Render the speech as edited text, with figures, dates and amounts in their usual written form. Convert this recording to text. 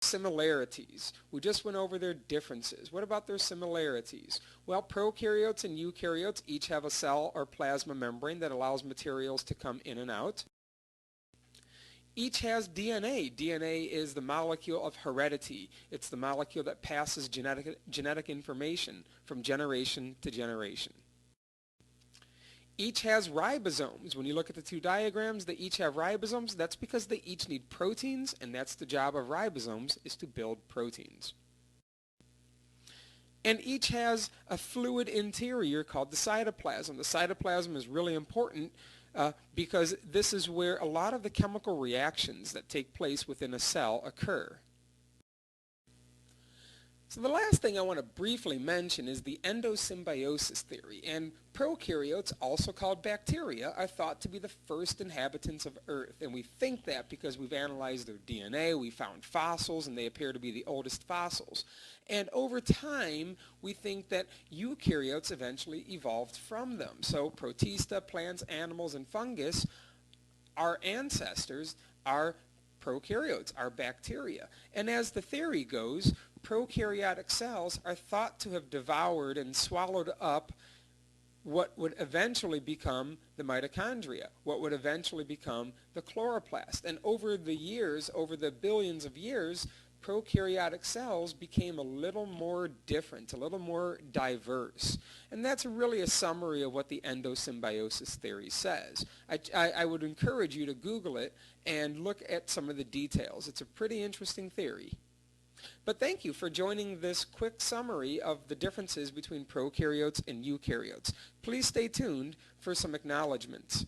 similarities? We just went over their differences. What about their similarities? Well, prokaryotes and eukaryotes each have a cell or plasma membrane that allows materials to come in and out. Each has DNA. DNA is the molecule of heredity. It's the molecule that passes genetic information from generation to generation. Each has ribosomes. When you look at the two diagrams, they each have ribosomes. That's because they each need proteins, and that's the job of ribosomes, is to build proteins. And each has a fluid interior called the cytoplasm. The cytoplasm is really important because this is where a lot of the chemical reactions that take place within a cell occur. So the last thing I want to briefly mention is the endosymbiosis theory, and prokaryotes, also called bacteria, are thought to be the first inhabitants of Earth, and we think that because we've analyzed their DNA, we found fossils, and they appear to be the oldest fossils. And over time, we think that eukaryotes eventually evolved from them. So Protista, plants, animals, and fungus, our ancestors are prokaryotes, are bacteria. And as the theory goes, prokaryotic cells are thought to have devoured and swallowed up what would eventually become the mitochondria, what would eventually become the chloroplast. And over the years, over the billions of years, prokaryotic cells became a little more different, a little more diverse. And that's really a summary of what the endosymbiosis theory says. I would encourage you to Google it and look at some of the details. It's a pretty interesting theory. But thank you for joining this quick summary of the differences between prokaryotes and eukaryotes. Please stay tuned for some acknowledgments.